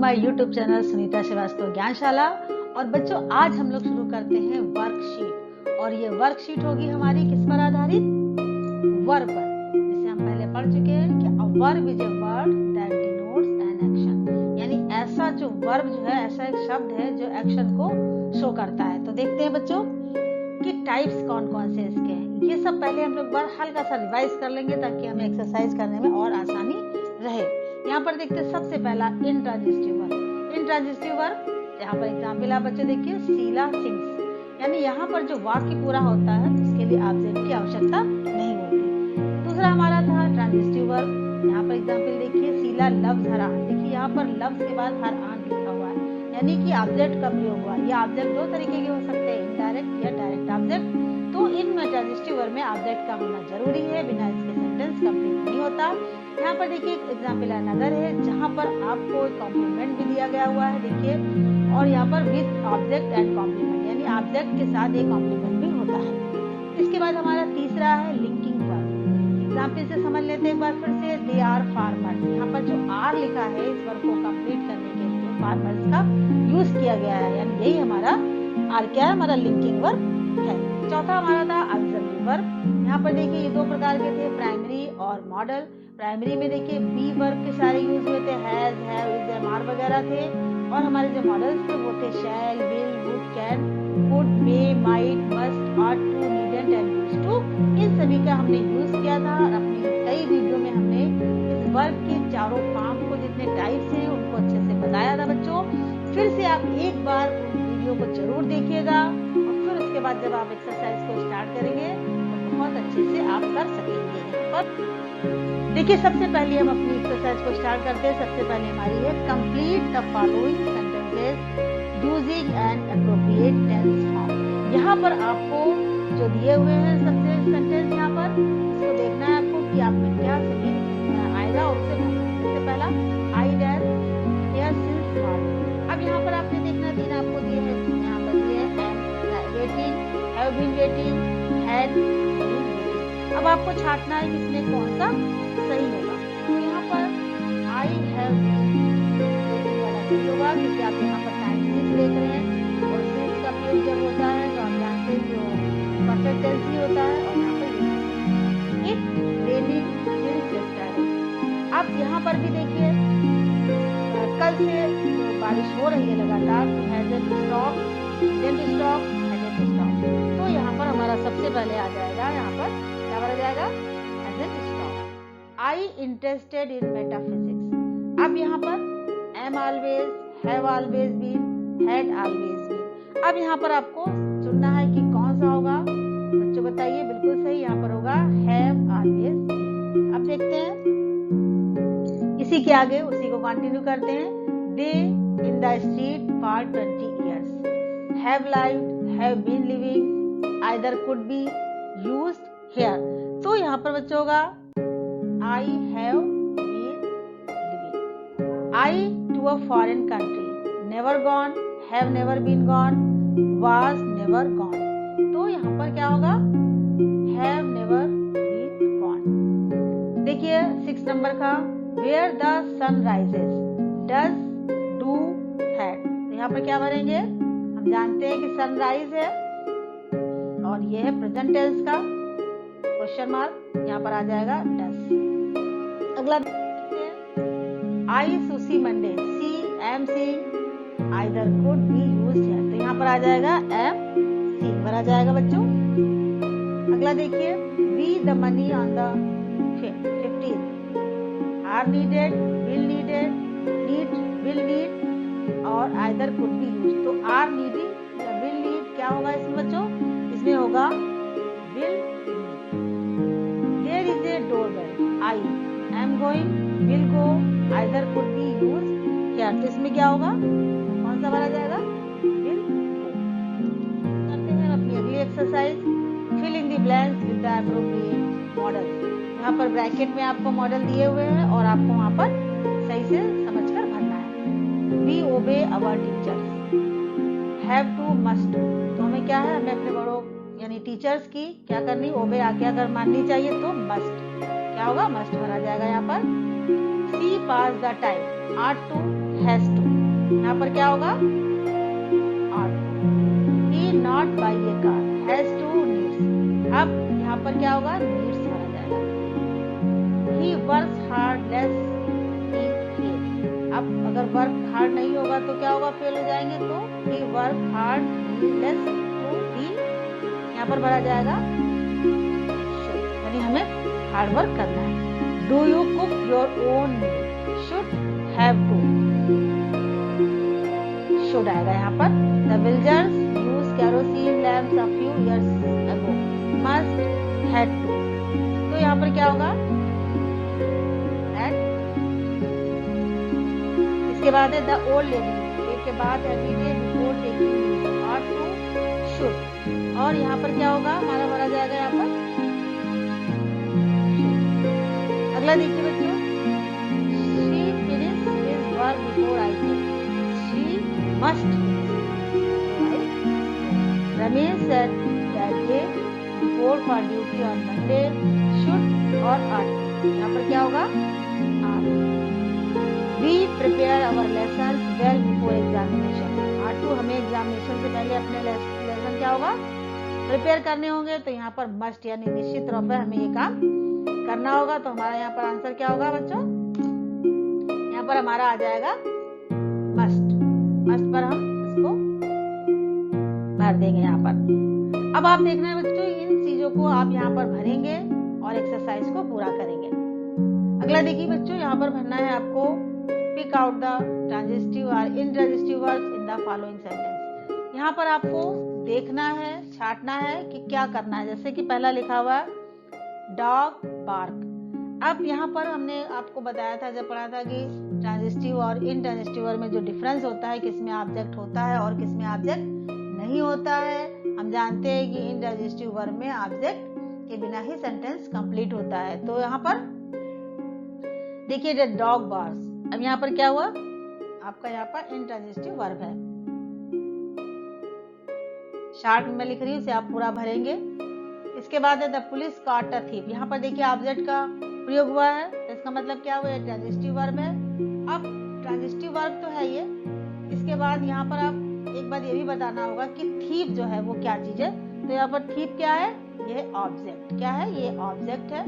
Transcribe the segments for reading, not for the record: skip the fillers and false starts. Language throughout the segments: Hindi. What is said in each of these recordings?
My YouTube channel Sunita Shrivastava Gyanshala. और बच्चों, आज हम लोग शुरू करते हैं वर्कशीट। और ये वर्कशीट होगी हमारी किस पर आधारित? वर्ब पर। जिसे हम पहले पढ़ चुके हैं कि a verb is a word that denotes an action, यानी ऐसा जो वर्ब जो है, ऐसा एक शब्द है जो एक्शन को शो करता है। तो देखते हैं बच्चों कि टाइप्स कौन कौन से इसके हैं। ये सब पहले हम लोग बार हल्का सा रिवाइज कर लेंगे ताकि हमें एक्सरसाइज करने में और आसानी रहे। यहाँ पर देखते हैं सबसे पहला इंट्रांजिटिव वर्ब। इंट्रांजिटिव वर्ब, यहाँ पर एग्जाम्पल आप बच्चे देखिए, शीला सिंग्स, यानी यहाँ पर जो वाक्य पूरा होता है उसके लिए ऑब्जेक्ट की आवश्यकता नहीं होती। दूसरा हमारा था ट्रांजिटिव वर्ब। यहाँ पर एग्जाम्पल देखिए, शीला लव्स हर आंट। देखिए यहाँ पर लव्स के बाद हर आंट लिखा हुआ है, यानी कि ऑब्जेक्ट का प्रयोग हुआ। ये ऑब्जेक्ट दो तरीके के हो सकते हैं, इनडायरेक्ट या डायरेक्ट ऑब्जेक्ट। तो इनमें ट्रांजिटिव वर्ब में ऑब्जेक्ट का होना जरूरी है, बिना इसके सेंटेंस कंप्लीट नहीं होता। यहाँ पर देखिए एक एग्जाम्पल अनदर है जहाँ पर आपको कॉम्प्लीमेंट भी दिया गया हुआ है, देखिए, और यहाँ पर विद ऑब्जेक्ट एंड कॉम्प्लीमेंट, यानी ऑब्जेक्ट के साथ एक कॉम्प्लीमेंट भी होता है। इसके बाद हमारा तीसरा है लिंकिंग वर्ब। एग्जाम्पल से समझ लेते हैं एक बार फिर से, दे आर फार्मर्स। यहाँ पर जो आर लिखा है इस वर्ब को कंप्लीट करने के लिए फार्मर्स का यूज किया गया है, यानी यही हमारा आर क्या है, हमारा लिंकिंग वर्ब है। चौथा हमारा था ऑक्सिलरी वर्ब। यहाँ पर देखिए ये दो प्रकार के थे, प्राइमरी और मॉडल। प्राइमरी में देखिए बी वर्ब के सारे यूज हुए थे, has, have, is, am, are वगैरह थे। और हमारे जो मॉडल्स थे वो थे shall, will, would, can, could, may, might, must, ought to, needn't and used to. इन सभी का हमने यूज किया था और अपनी कई वीडियो में हमने इस वर्ब के चारों फॉर्म को, जितने टाइप्स हैं उनको अच्छे से बताया था बच्चों। फिर से आप एक बार वीडियो को जरूर देखिएगा और फिर उसके बाद जब आप एक्सरसाइज को स्टार्ट करेंगे तो बहुत अच्छे से आप कर सकेंगे। पर देखिए सबसे पहले हम अपनी एक्सरसाइज को स्टार्ट करते हैं। सबसे पहले हमारी है complete the following sentences using an appropriate tense form. यहाँ पर आपको जो दिए हुए हैं सबसे सेंटेंस, यहाँ पर इसको देखना है आपको कि आप में क्या सही आएगा। और उससे पहला I dash here since morning. अब यहाँ पर आपने देखना तीन आपको दिए हैं, यहाँ पर दिए am waiting, have been waiting, had been waiting. अब आपको छांटना है कि इसमें कौन सा सही होगा। तो यहाँ पर आई हैव बीन वाला सही होगा, क्योंकि आप यहाँ पर टाइम सीरीज देख रहे हैं और सीरीज का प्रयोग जब होता है तो आप जानते हैं जो परफेक्ट टेंस ही होता है। और यहाँ पर इट रेनिंग सिंस यस्टरडे। अब यहाँ पर भी देखिए कल से बारिश हो रही है लगातार, तो hasn't stop, didn't stop, hasn't stop. तो यहाँ पर हमारा सबसे पहले आ जाएगा, यहाँ पर क्या बना जाएगा, hasn't stop. I interested in metaphysics. अब यहाँ पर am always, have always been, had always been. अब यहाँ पर आपको चुनना है कि कौन सा होगा। बच्चों बताइए, बिल्कुल सही यहाँ पर होगा हैव ऑलवेज बीन। अब देखते हैं इसी के आगे उसी को कंटिन्यू करते हैं। They in the street for 20 years, have lived, have been living, either could be used here। तो यहाँ पर बच्चों होगा I have been living। I to a foreign country, never gone, have never been gone, was never gone। तो यहाँ पर क्या होगा, have never been gone। देखिए 6 नंबर का, where the sun rises, does, do, had। तो यहाँ पर क्या भरेंगे, हम जानते हैं कि सनराइज है और ये है प्रेजेंट टेंस का क्वेश्चन मार्क, यहाँ पर आ जाएगा डस। अगला I sushi Monday, C, M, C, either could be used here. तो यहाँ पर आ जाएगा एम सी भरा जाएगा बच्चों। अगला देखिए, we the money on the 15th, are needed, will needed, need, will need और आइदर कुड बी यूज्ड। तो आर नीडी या विल नीड क्या होगा इसमें बच्चों, इसमें होगा will need. There is a doorbell, I am going, will go, either could be used here. तो इसमें क्या होगा, कौन सा भरा जाएगा, विल गो। करते हैं अपनी अगली exercise, fill in the blanks with the appropriate modals. यहाँ पर ब्रैकेट में आपको मॉडल दिए हुए हैं और आपको वहाँ पर सही से समझकर भरना है। We obey our teachers, have to, must. तो हमें क्या है, हमें अपने बड़ों यानी टीचर्स की क्या करनी, ओबे आज्ञा अगर माननी चाहिए तो मस्ट क्या होगा, मस्ट भरा जाएगा यहाँ पर। See pass the time, ought to, has to. यहाँ पर क्या होगा, ought to. He not buy a car, has to needs. अब यहाँ पर क्या होगा, needs भरा जाएगा. He works hard, less he fail. अब अगर वर्क हार्ड नहीं होगा तो क्या होगा, फेल हो जाएंगे. तो he work hard, less to he, यहाँ पर भरा जाएगा should, यानी हमें हार्ड वर्क करना है. Do you cook your own meal? Should, have to. Should आएगा यहाँ पर. The villagers used kerosene lamps a few years ago. Must, had to. तो यहाँ पर क्या होगा, at. इसके बाद है the old lady. एक के बाद every day before taking leave. ought to, should. और यहाँ पर क्या होगा, हमारा भरा जाएगा यहाँ पर. अगला देखिए बच्चों, she finished his work before I did. She must finish. Ramesh said that day before for duty on Monday. Should और ought. यहाँ पर क्या होगा, ought. We prepare our lessons well before examination. ought to, हमें एग्जामिनेशन से पहले अपने लेसन क्या होगा, प्रिपेयर करने होंगे. तो यहाँ पर मस्ट यानी निश्चित तौर पर हमें ये काम करना होगा. तो हमारा यहाँ पर आंसर क्या होगा बच्चों, यहाँ पर हमारा आ जाएगा मस्ट. मस्ट पर हम इसको भर देंगे यहाँ पर. अब आप देखना है बच्चों, इन चीजों को आप यहाँ पर भरेंगे और एक्सरसाइज को पूरा करेंगे. अगला देखिए बच्चों, यहाँ पर भरना है आपको, पिक आउट द ट्रांजिटिव और intransitive words in the following sentence. यहाँ पर आपको देखना है, छांटना है कि क्या करना है. जैसे कि पहला लिखा हुआ डॉग बार्क. अब यहाँ पर हमने आपको बताया था, जब पढ़ा था कि ट्रांजिटिव और इनट्रांजिटिव वर्ब में जो डिफरेंस होता है, किसमें ऑब्जेक्ट होता है और किसमें ऑब्जेक्ट नहीं होता है. हम जानते हैं कि इनट्रांजिटिव वर्ब में ऑब्जेक्ट के बिना ही सेंटेंस कंप्लीट होता है. तो यहाँ पर देखिए डॉग बार्क्स. अब यहाँ पर क्या हुआ, आपका यहाँ पर इनट्रांजिटिव वर्ब है. शार्ट में लिख रही हूँ, उसे आप पूरा भरेंगे. इसके बाद है the police caught a thief. यहाँ पर देखिए ऑब्जेक्ट का प्रयोग हुआ है, तो इसका मतलब क्या हुआ, ट्रांजिटिव वर्ब है. अब ट्रांजिटिव वर्ब तो है ये. इसके बाद यहाँ पर आप एक बात ये भी बताना होगा कि थीफ जो है वो क्या चीज है. तो यहाँ पर थीफ क्या है, ये ऑब्जेक्ट. क्या है, ये ऑब्जेक्ट है.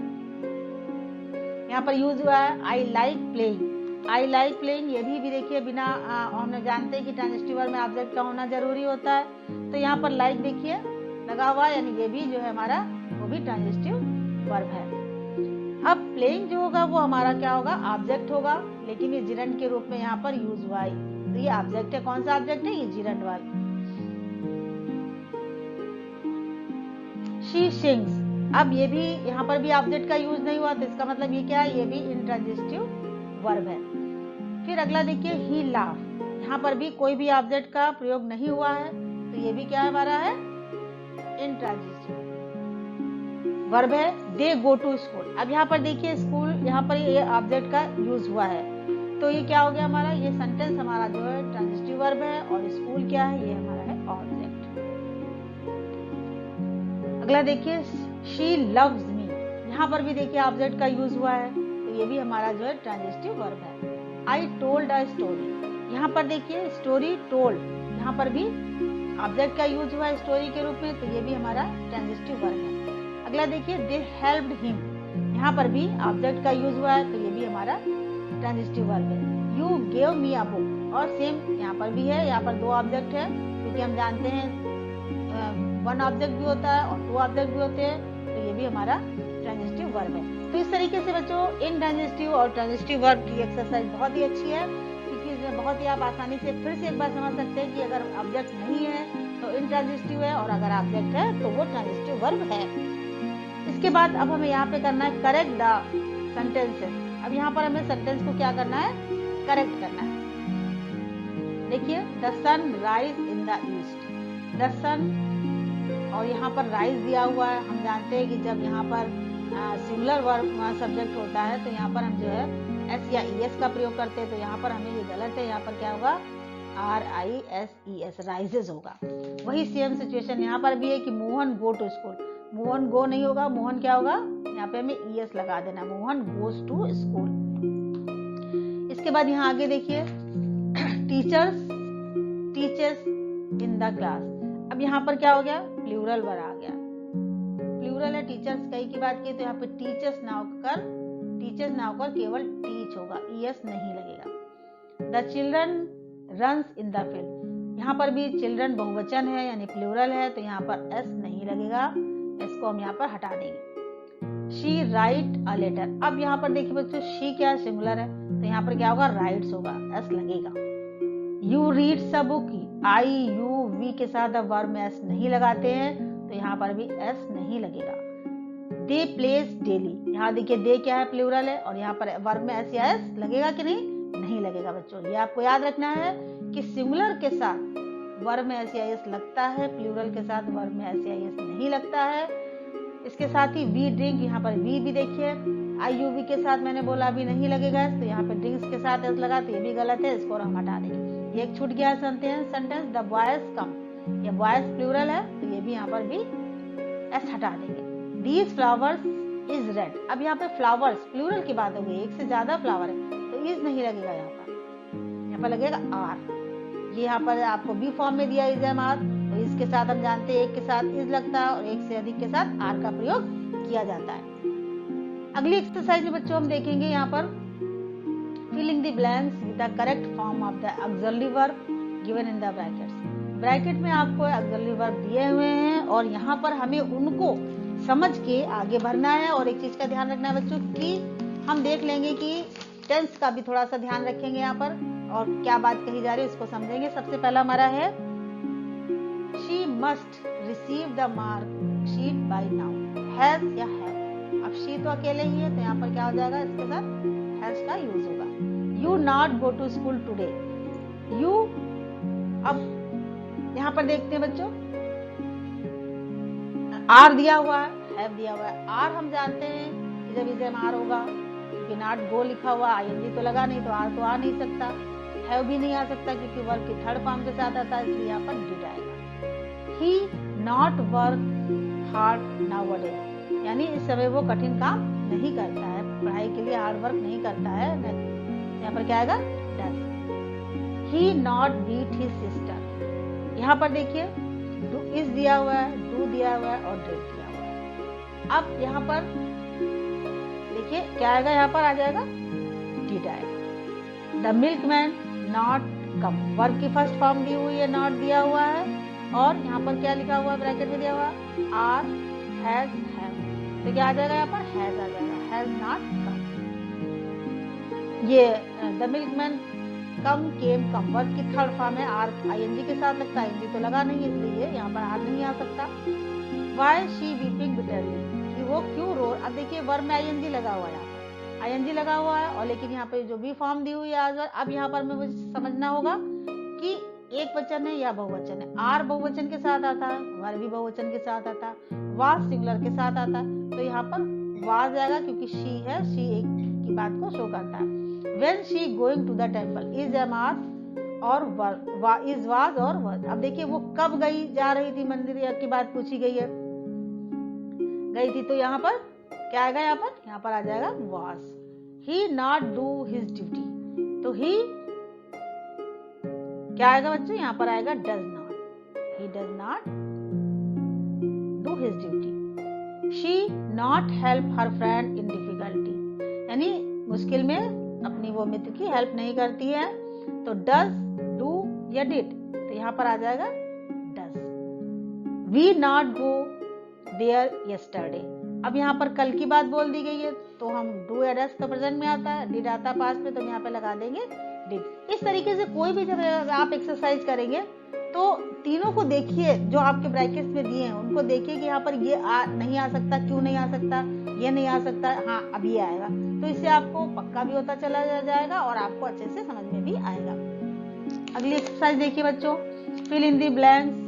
यहाँ पर यूज हुआ है I like playing. I like playing, ये भी देखिए बिना हम जानते हैं कि ट्रांजिटिव वर्ब में ऑब्जेक्ट का होना जरूरी होता है. तो यहाँ पर लाइक देखिए लगा हुआ है, यानी ये भी जो है हमारा वो भी ट्रांजिटिव वर्ब है. अब प्लेइंग जो होगा वो हमारा क्या होगा, ऑब्जेक्ट होगा, लेकिन ये जिरंड के रूप में यहाँ पर यूज हुआ है. तो ये ऑब्जेक्ट है. कौन सा ऑब्जेक्ट है, ये जिरंड वर्ब. She sings. अब ये भी यहाँ पर भी ऑब्जेक्ट का यूज नहीं हुआ, तो इसका मतलब ये क्या है, ये भी इंट्रांजिटिव वर्ब है. फिर अगला देखिए ही लाफ. यहाँ पर भी कोई भी ऑब्जेक्ट का प्रयोग नहीं हुआ है, तो ये भी क्या हमारा है, इंट्रांजिटिव वर्ब है. दे गो टू स्कूल. अब यहाँ पर देखिए स्कूल, यहाँ पर ये ऑब्जेक्ट का यूज हुआ है, तो ये क्या हो गया हमारा, ये सेंटेंस हमारा जो है ट्रांजिटिव वर्ब है, और स्कूल क्या है, ये हमारा है ऑब्जेक्ट. अगला देखिए शी लव्स मी. यहाँ पर भी देखिए ऑब्जेक्ट का यूज हुआ है, तो ये भी हमारा जो है ट्रांजिटिव वर्ब है. I told a story. यहाँ पर देखिए स्टोरी टोल्ड, यहाँ पर भी ऑब्जेक्ट का यूज हुआ है स्टोरी के रूप में, तो ये भी हमारा ट्रांजिटिव वर्ब है. अगला देखिए दे हेल्प्ड हिम. यहाँ पर भी ऑब्जेक्ट का यूज हुआ है, तो ये भी हमारा ट्रांजिटिव वर्ब है. You gave me a book. और सेम यहाँ पर भी है, यहाँ पर दो ऑब्जेक्ट है, क्योंकि हम जानते हैं वन ऑब्जेक्ट भी होता है और टू ऑब्जेक्ट भी होते हैं, तो ये भी हमारा ट्रांजिटिव वर्ब है. तो इस तरीके से बच्चों इनट्रांजिटिव और ट्रांजिटिव वर्ब की एक्सरसाइज बहुत ही अच्छी है, क्योंकि इसमें बहुत ही आप आसानी से फिर से एक बार समझ सकते हैं कि अगर ऑब्जेक्ट नहीं है तो इनट्रांजिटिव है, और अगर ऑब्जेक्ट है तो वो ट्रांजिटिव वर्ब है. इसके बाद अब हमें यहाँ पे करना है करेक्ट द सेंटेंसेस. अब यहाँ पर हमें सेंटेंस को क्या करना है, करेक्ट करना है. देखिए the sun rise in the east. The sun, और यहाँ पर राइज दिया हुआ है. हम जानते हैं कि जब यहाँ पर सिंगुलर वर्ब सब्जेक्ट होता है, तो यहाँ पर हम जो है एस या ई एस का प्रयोग करते हैं, तो यहाँ पर हमें ये गलत है. यहाँ पर क्या होगा, RISES, राइजेस होगा. वही सेम सिचुएशन यहाँ पर भी है कि Mohan go to school. Mohan go नहीं होगा, मोहन क्या होगा, यहाँ पे हमें ES लगा देना, मोहन गोज टू स्कूल. इसके बाद यहाँ आगे देखिए teachers teachers in the class. अब यहाँ पर क्या हो गया, प्लूरल वर्ड आ गया। प्लूरल है, टीचर्स कई की बात की, तो यहाँ पे टीचर्स ना होकर केवल टीच होगा, ईएस नहीं लगेगा। The children runs in the field, यहाँ पर भी चिल्ड्रन बहुवचन है यानी प्लूरल है, तो यहाँ पर एस नहीं लगेगा, इसको हम यहाँ पर हटा देंगे। She write a letter. अब यहाँ पर देखिए बच्चों, शी क्या है, सिंगुलर है, तो यहाँ पर क्या होगा, राइट्स होगा, एस लगेगा। You reads a book, I you we के साथ अब वर्ब में एस नहीं लगाते हैं, तो यहाँ पर भी एस नहीं लगेगा। दे प्लेस डेली, यहाँ देखिए दे क्या है, प्लूरल है, और यहाँ पर वर्ब में एस या एस लगेगा कि नहीं लगेगा बच्चों। ये आपको याद रखना है कि सिंगुलर के साथ वर्ब में एस या एस लगता है, प्लूरल के साथ वर्ब में एस या एस नहीं लगता है। इसके साथ ही वी ड्रिंक, यहाँ पर वी भी देखिए आई यू वी के साथ मैंने बोला अभी नहीं लगेगा, तो यहाँ पे ड्रिंक्स के साथ एस लगा, तो ये भी गलत है, इसको हम हटा देंगे। ये एक छूट गया सेंटेंस, द बॉयज कम, ये बॉयज प्लूरल है, तो ये भी यहाँ पर भी एस हटा देंगे। दीज फ्लावर्स इज रेड, अब यहाँ पे फ्लावर्स प्लूरल की बात हो गई, एक से ज्यादा फ्लावर है, तो इज नहीं लगेगा, यहाँ पर लगेगा आर। ये यहाँ पर आपको बी फॉर्म में दिया इज एम आर, तो इसके साथ हम जानते हैं एक के साथ इज लगता है और एक से अधिक के साथ आर का प्रयोग किया जाता है। अगली एक्सरसाइज में बच्चों हम देखेंगे यहाँ पर filling the blanks with the correct form of the auxiliary verb given in the brackets. Bracket में आपको ऑक्सिलरी वर्ब दिए हुए हैं और यहाँ पर हमें उनको समझ के आगे भरना है। और एक चीज का ध्यान रखना है बच्चों कि हम देख लेंगे कि टेंस का भी थोड़ा सा ध्यान रखेंगे यहाँ पर और क्या बात कही जा रही है उसको समझेंगे। सबसे पहला हमारा है she must receive the mark sheet by now, has या हैव। अब शी तो अकेले ही है तो यहाँ पर क्या हो जाएगा, इसके साथ हैज का यूज होगा। You not go to school today, you. अब यहाँ पर देखते हैं बच्चों आर दिया हुआ है, हैव दिया हुआ है। आर हम जानते हैं कि जब इसे आर होगा, क्योंकि नॉट गो लिखा हुआ आईएनजी तो लगा नहीं, तो आर तो आ नहीं सकता। हैव भी नहीं आ सकता क्योंकि वर्ब की थर्ड फॉर्म के साथ आता है, इसलिए यहाँ पर डिड आएगा। ही नॉट वर्क हार्ड नाउअडेज, यानी इस समय वो कठिन काम नहीं करता है, पढ़ाई के लिए हार्ड वर्क नहीं करता है। यहाँ पर क्या आएगा, does. He not beat his sister, यहाँ पर देखिए डू इज दिया हुआ है, डू दिया हुआ है और डिड दिया हुआ है। अब यहाँ पर देखिए क्या आएगा, यहाँ पर आ जाएगा डिड आएगा। The milkman not come, verb की फर्स्ट फॉर्म दी हुई है, नॉट दिया हुआ है और यहाँ पर क्या लिखा हुआ है, ब्रैकेट में दिया हुआ आर हैज हैव, तो क्या आ जाएगा, यहाँ पर हैज आ जाएगा, हैज नॉट कम। ये the milkman come came come, verb की थर्ड फॉर्म है, आर आईएनजी के साथ लगता है, आईएनजी तो लगा नहीं इसलिए यहाँ पर आर नहीं आ सकता। व्हाई शी वीपिंग बिटरली, कि वो क्यों रो। अब देखिए वर्ब में आईएनजी लगा हुआ है, यहाँ पर आईएनजी लगा हुआ है और लेकिन यहाँ पे जो भी फॉर्म दी हुई है आज, अब यहाँ पर मुझे समझना होगा कि एक वचन है या बहुवचन है। आर बहुवचन के साथ आता है, वर्ब भी बहुवचन के साथ आता है, वाज सिंगुलर के साथ आता है, तो यहाँ पर वाज आएगा क्योंकि शी है, शी एक की बात को शो करता है। When she going to the temple, is am are और is was और was। अब देखिए वो कब गई, जा रही थी मंदिर की बात पूछी गई है, गई थी, तो यहाँ पर क्या आएगा, यहाँ पर आ जाएगा was। He not do his duty, तो he क्या आएगा बच्चों, यहाँ पर आएगा does not, he does not do his duty। She not help her friend in difficulty, यानी मुश्किल में अपनी वो मित्र की हेल्प नहीं करती है, तो डज डू या डिड, तो यहाँ पर आ जाएगा does. We not go there yesterday, अब यहाँ पर कल की बात बोल दी गई है तो हम डू या डज तो प्रेजेंट में आता है, डिड आता है पास्ट में, तो यहाँ पे लगा देंगे डिड। इस तरीके से कोई भी जब आप एक्सरसाइज करेंगे तो तीनों को देखिए जो आपके ब्रैकेट्स में दिए हैं उनको देखिए कि यहाँ पर ये नहीं आ सकता, क्यों नहीं आ सकता, ये नहीं आ सकता, हाँ अब ये आएगा, तो इससे आपको पक्का भी होता चला जाएगा और आपको अच्छे से समझ में भी आएगा। अगली एक्सरसाइज देखिए बच्चों, fill in the blanks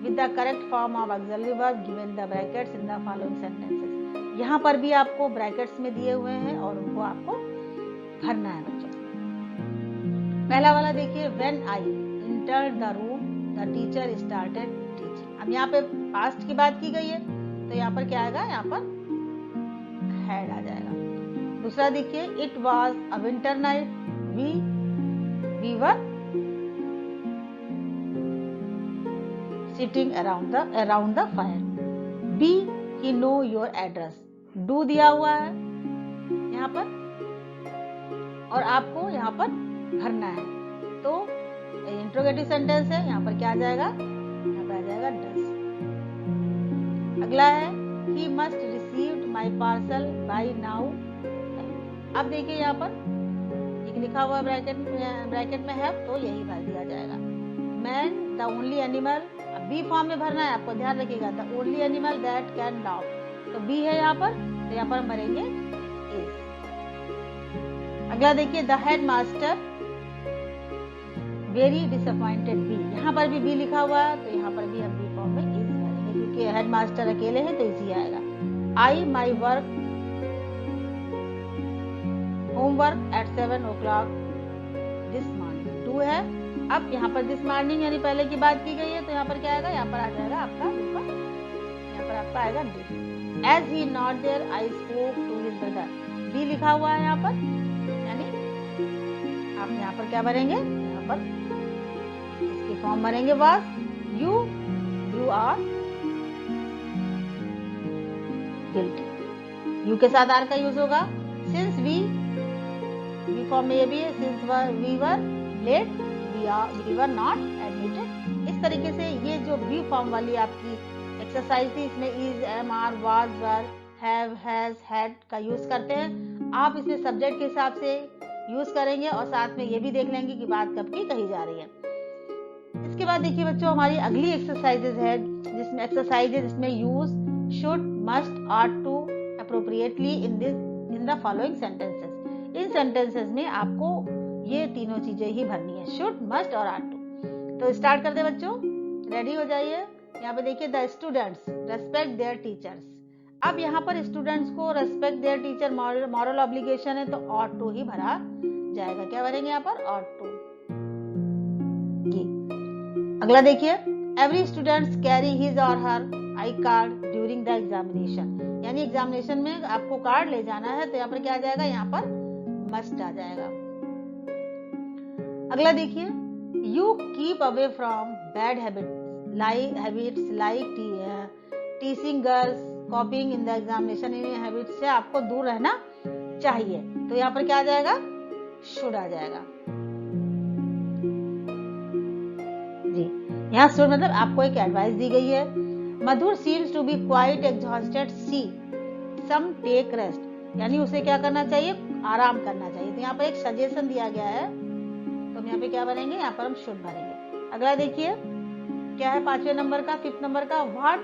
with the correct form of auxiliary verb given the brackets in the following sentences. यहाँ पर भी आपको ब्रैकेट्स में दिए हुए हैं और उनको आपको भरना है बच्चों। पहला वाला देखिए, when I entered the room the teacher started teaching. अब यहाँ पे पास्ट की बात की गई है तो यहाँ पर क्या आएगा, यहाँ पर हैड आ जाएगा। दूसरा देखिए, it was a winter night we were sitting around the fire. Be, he know your address. Do दिया हुआ है यहाँ पर और आपको यहाँ पर भरना है, तो इंट्रोगेटिव सेंटेंस है, यहाँ पर क्या आ जाएगा, यहाँ पर आ जाएगा डस। अगला है he must received my parcel by now। अब देखिए यहाँ पर एक लिखा हुआ ब्रैकेट में है, तो यही भर दिया जाएगा। Man the only animal, be form में भरना है, आपको ध्यान रखिएगा, the only animal that can laugh, तो बी है यहाँ पर, तो यहाँ पर हम भरेंगे इज। अगला देखिए the head master very disappointed be, यहाँ पर भी बी लिखा हुआ है, तो यहाँ पर भी हम बी फॉर्म में इज भरेंगे, क्योंकि हेड मास्टर अकेले हैं तो इजी आएगा। I my work homework at 7 o'clock this morning, do है। अब यहाँ पर दिस मॉर्निंग यानी पहले की बात की गई है, तो यहाँ पर क्या आएगा, यहाँ पर आ जाएगा आपका ऊपर, यहाँ पर आपका आएगा do. As he not there I spoke to his brother, be लिखा हुआ है यहाँ पर, यानी आप यहाँ पर क्या भरेंगे, यहाँ पर इसकी फॉर्म भरेंगे was. You are guilty, you के साथ आर का यूज होगा। सिंस वी फॉर्म में ये भी है, since we were late we were not admitted. इस तरीके से ये जो बी फॉर्म वाली आपकी एक्सरसाइज थी, इसमें is, am, are, was, were, have, has, had का यूज करते हैं। आप इसमें सब्जेक्ट के हिसाब से यूज करेंगे और साथ में ये भी देख लेंगे कि बात कब की कही जा रही है। इसके बाद देखिए बच्चों, हमारी अगली एक्सरसाइजेज है, जिसमें use should, must, art to appropriately in the following sentences. In sentences में आपको ये तीनों चीजें ही भरनी है, शुड, मस्ट और आर्ट टू। तो स्टार्ट करते हैं बच्चों, रेडी हो जाइए। यहाँ पे देखिए the students respect there teachers. अब यहाँ पर स्टूडेंट्स को respect there teacher moral obligation है, तो ऑट टू ही भरा जाएगा। क्या भरेंगे यहाँ पर, ऑट टू। अगला देखिए every students carry his or her I card during the examination, यानी एग्जामिनेशन में आपको कार्ड ले जाना है, तो यहाँ पर क्या आ जाएगा, यहाँ पर मस्ट आ जाएगा। अगला देखिए you keep away from bad habits like teaching girls, कॉपिंग in the examination. In habits से आपको दूर रहना चाहिए, तो यहाँ पर क्या आ जाएगा, शुड आ जाएगा जी। यहाँ शुड मतलब आपको एक एडवाइस दी गई है। Madhur seems to be quite exhausted, see some take rest, यानी उसे क्या करना चाहिए, आराम करना चाहिए। तो यहाँ पर एक सजेशन दिया गया है, तो हम यहाँ पे क्या भरेंगे, यहाँ पर हम शुड भरेंगे। अगला देखिए क्या है 5वें नंबर का, 5th नंबर का, what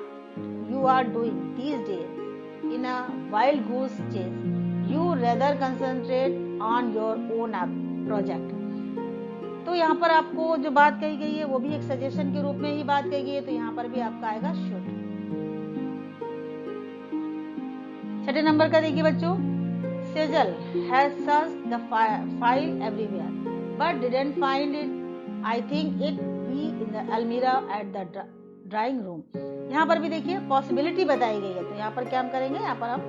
you are doing these days in a wild goose chase, you rather concentrate on your own project. तो यहाँ पर आपको जो बात कही गई है वो भी एक सजेशन के रूप में ही बात कही गई है, तो यहाँ पर भी आपका आएगा शुड। 6ठे नंबर का देखिए बच्चों, Sejal has searched the file everywhere but didn't find it. I think it be in the almirah at the drawing room. यहाँ पर भी देखिए पॉसिबिलिटी बताई गई है, तो यहाँ पर क्या हम करेंगे, यहाँ पर हम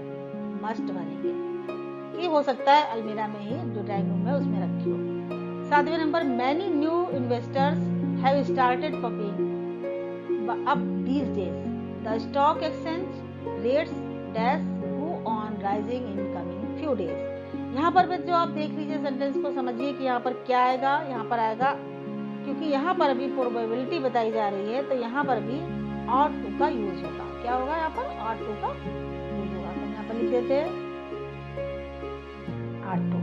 मस्ट भरेंगे कि हो सकता है अलमीरा में ही जो ड्राइंग रूम है उसमें रखी हो। 7वें number, many new investors have started popping up these days. The stock exchange rates dash on rising in coming few days। यहाँ पर बच्चों आप देख लीजिए, सेंटेंस को समझिए कि यहाँ पर क्या आएगा, यहाँ पर आएगा, क्योंकि यहाँ पर अभी प्रोबेबिलिटी बताई जा रही है, तो यहाँ पर भी ought to का यूज होगा। क्या होगा यहाँ पर, ought to का यूज होगा, तो यहाँ पर लिख देते हैं ought to।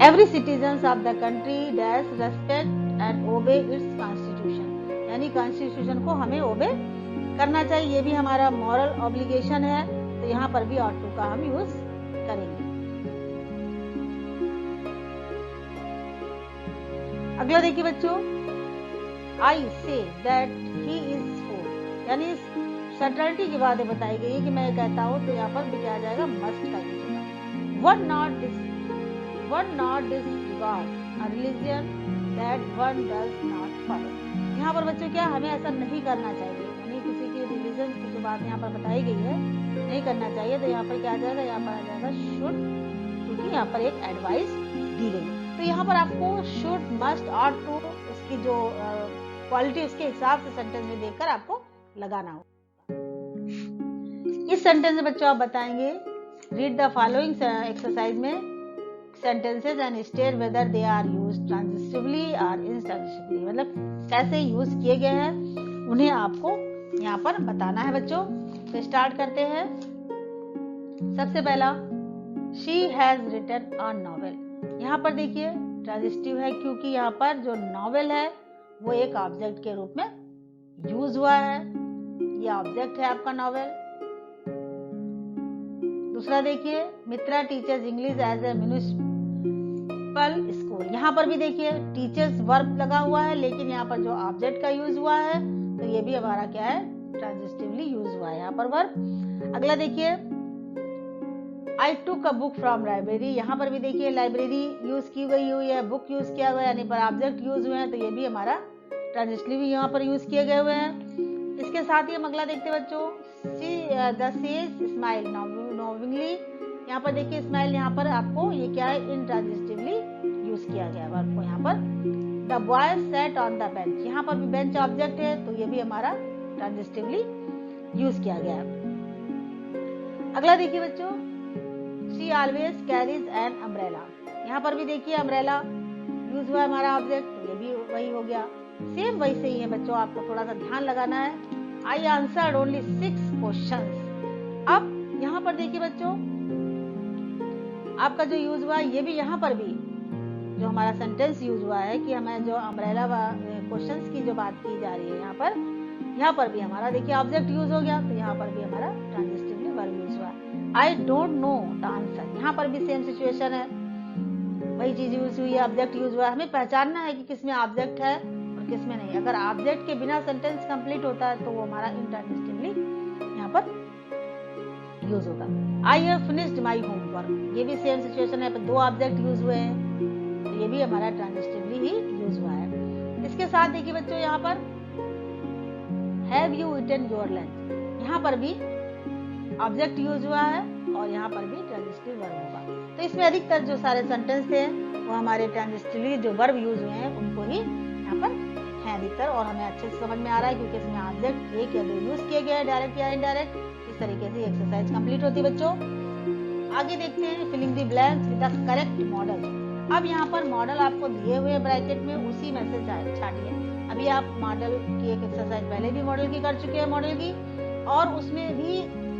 Every citizens of the country dash respect and obey its constitution, यानी कॉन्स्टिट्यूशन को हमें ओबे करना चाहिए, ये भी हमारा मॉरल ऑब्लिगेशन है, तो यहाँ पर भी ought to का हम यूज करेंगे। अगला देखिए बच्चों, I say that he is fool, यानी सर्टेनिटी की बातें बताई गई है कि मैं कहता हूँ, तो यहाँ पर भी क्या आ जाएगा, मस्ट का यूज होगा। One not disregard a religion that one does not follow। यहाँ पर बच्चों क्या, हमें ऐसा नहीं करना चाहिए, यानी किसी की रिलीजन की जो बात यहाँ पर बताई गई है नहीं करना चाहिए, तो यहाँ पर क्या आ जाएगा, यहाँ पर आ जाएगा शुड, क्योंकि यहाँ पर एक एडवाइस दी गई। तो यहाँ पर आपको शुड, मस्ट, ऑट टू, उसकी जो क्वालिटी उसके हिसाब से सेंटेंस में देखकर आपको लगाना हो। इस सेंटेंस में बच्चों आप बताएंगे, रीड द फॉलोइंग एक्सरसाइज में sentences and state whether they are used transitively और इंट्रांजिटिवली, मतलब कैसे यूज किए गए हैं उन्हें आपको यहाँ पर बताना है बच्चों। तो स्टार्ट करते हैं। सबसे पहला, she has written a novel. यहाँ पर देखिए ट्रांजिटिव है क्योंकि यहाँ पर जो नॉवेल है वो एक ऑब्जेक्ट के रूप में यूज हुआ है, ये ऑब्जेक्ट है आपका नॉवेल। दूसरा देखिए, Mitra teachers English as a municipal school. यहाँ पर भी देखिए टीचर्स वर्ब लगा हुआ है, लेकिन यहाँ पर जो ऑब्जेक्ट का यूज हुआ है तो ये भी हमारा क्या है, ट्रांजिटिवली यूज हुआ है यहाँ पर वर्ब। अगला देखिए, आई टुक अ बुक फ्रॉम लाइब्रेरी। यहाँ पर भी देखिए लाइब्रेरी यूज की गई हुई है, बुक यूज किया हुआ है, यानी पर ऑब्जेक्ट यूज हुए हैं, तो ये भी हमारा ट्रांजिटिवली यहाँ पर यूज किए गए हुए हैं। इसके साथ ही हम अगला देखते हैं बच्चों, द सेज स्माइल नोविंगली। यहाँ पर देखिए स्माइल यहाँ पर आपको ये क्या है, इंट्रांजिटिवली यूज किया गया वर्ब को यहाँ पर। The boy set on the bench, यहाँ पर भी बेंच ऑब्जेक्ट है तो ये भी हमारा ट्रांजिटिवली यूज किया गया है। अगला देखिए बच्चों, she always carries an umbrella. यहाँ पर भी देखिए अम्ब्रेला यूज हुआ हमारा ऑब्जेक्ट, तो ये भी वही हो गया। सेम वैसे ही है बच्चों, आपको थोड़ा सा ध्यान लगाना है। I answered only 6 questions. अब यहाँ पर देखिए बच्चों आपका जो यूज हुआ ये भी यहाँ पर भी जो हमारा सेंटेंस यूज हुआ है कि हमें जो अम्ब्रेला क्वेश्चंस की जो बात की जा रही है यहाँ पर भी हमारा देखिए ऑब्जेक्ट यूज हो गया, तो यहाँ पर भी हमारा ट्रांजिटिवली वर्ब यूज हुआ। I don't know the answer, यहाँ पर भी सेम सिचुएशन है, वही चीज यूज हुई है, ऑब्जेक्ट यूज हुआ है। हमें पहचानना है कि किसमें ऑब्जेक्ट है और किसमें नहीं। अगर ऑब्जेक्ट के बिना सेंटेंस कंप्लीट होता है तो वो हमारा इंट्रांजिटिवली यहाँ पर यूज होगा। I have finished my homework, ये भी सेम सिचुएशन है, पर 2 ऑब्जेक्ट यूज हुए हैं, तो ये भी हमारा ट्रांजिटिवली ही यूज हुआ है। इसके साथ देखिए बच्चों यहाँ पर have you eaten your lunch, यहाँ पर भी ऑब्जेक्ट यूज हुआ है और यहाँ पर भी ट्रांजिटिव वर्ब होगा। तो इसमें अधिकतर जो सारे सेंटेंस थे वो हमारे ट्रांजिटिवली जो वर्ब यूज हुए हैं उनको ही यहाँ पर है अधिकतर, और हमें अच्छे से समझ में आ रहा है क्योंकि इसमें ऑब्जेक्ट 1 या 2 यूज किए गए हैं, डायरेक्ट या इनडायरेक्ट। इस तरीके से एक्सरसाइज कंप्लीट होती है बच्चों। आगे देखते हैं, filling the blanks with the correct modal. अब यहाँ पर मॉडल आपको दिए हुए ब्रैकेट में उसी में से छाटिए। अभी आप मॉडल की एक एक्सरसाइज पहले भी मॉडल की कर चुके हैं, मॉडल की, और उसमें भी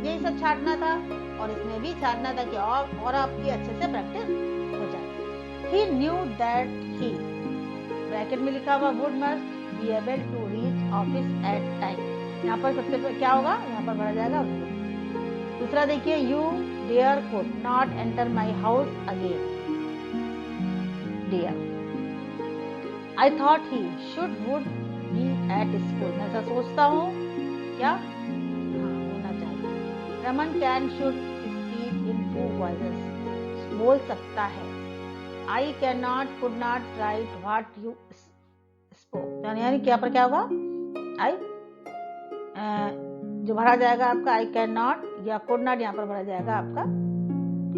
यही सब छाटना था और इसमें भी छाटना था कि और आपकी अच्छे से प्रैक्टिस हो जाए। He knew that he, bracket में लिखा हुआ would must be able to reach office at time। यहाँ पर सबसे क्या होगा, यहाँ पर भरा जाएगा would। दूसरा देखिए, you dear could not enter my house again, dear। I thought he should would be at school, मैं ऐसा सोचता हूँ क्या, Raman can should speak in 2 voices, बोल सकता है। I can not could not right what you spoke, यानी क्या पर क्या होगा, आई जो भरा जाएगा आपका आई कैन नॉट या कुड नॉट, यहाँ पर भरा जाएगा आपका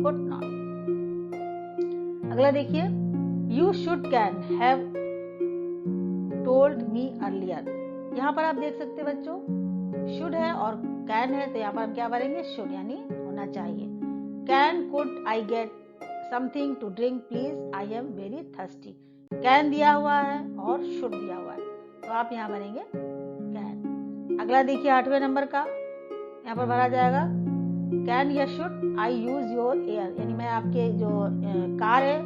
कुड नॉट। अगला देखिए, you should can have told me earlier. यहाँ पर आप देख सकते हैं बच्चों शुड है और कैन है, तो यहाँ पर हम क्या भरेंगे, शुड यानी होना चाहिए। Can could I get something to drink please, I am very thirsty. Can दिया हुआ है और शुड दिया हुआ है, तो आप यहाँ भरेंगे कैन। अगला देखिए 8वें नंबर का, यहाँ पर भरा जाएगा कैन या should I use your air, यानी मैं आपके जो कार है,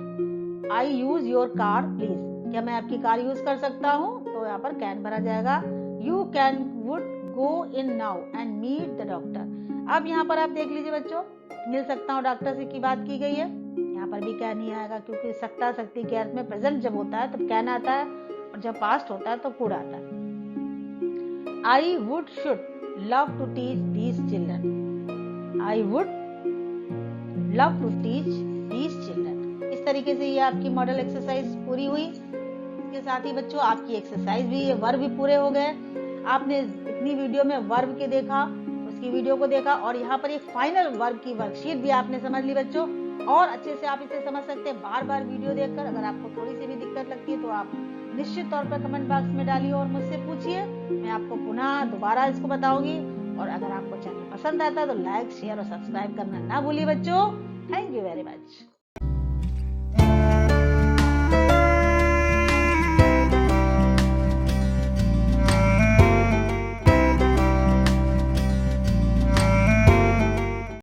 आई यूज योर कार प्लीज, क्या मैं आपकी कार यूज कर सकता हूँ, तो यहाँ पर कैन भरा जाएगा। You can would go in now and meet the doctor. अब यहाँ पर आप देख लीजिए बच्चों, मिल सकता हूँ डॉक्टर से की बात की गई है, यहाँ पर भी कैन ही आएगा क्योंकि सकता शक्ति के अर्थ में प्रेजेंट जब होता है तब कैन आता है और जब पास्ट होता है तो कुड आता है। I would should love to teach these children, I would love to teach these children. इस तरीके से ये आपकी मॉडल एक्सरसाइज पूरी हुई। इसके साथ ही बच्चों आपकी एक्सरसाइज भी, वर्ब भी पूरे हो गए। आपने इतनी वीडियो में वर्ब के देखा, उसकी वीडियो को देखा, और यहाँ पर एक फाइनल वर्ब की वर्कशीट भी आपने समझ ली बच्चों। और अच्छे से आप इसे समझ सकते हैं बार बार वीडियो देखकर। अगर आपको थोड़ी सी भी दिक्कत लगती है तो आप निश्चित तौर पर कमेंट बॉक्स में डालिए और मुझसे पूछिए। मैं आपको पुनः दोबारा इसको बताऊंगी। और अगर आपको चैनल पसंद आता है तो लाइक, शेयर और सब्सक्राइब करना ना भूलिए बच्चों। Thank you very much.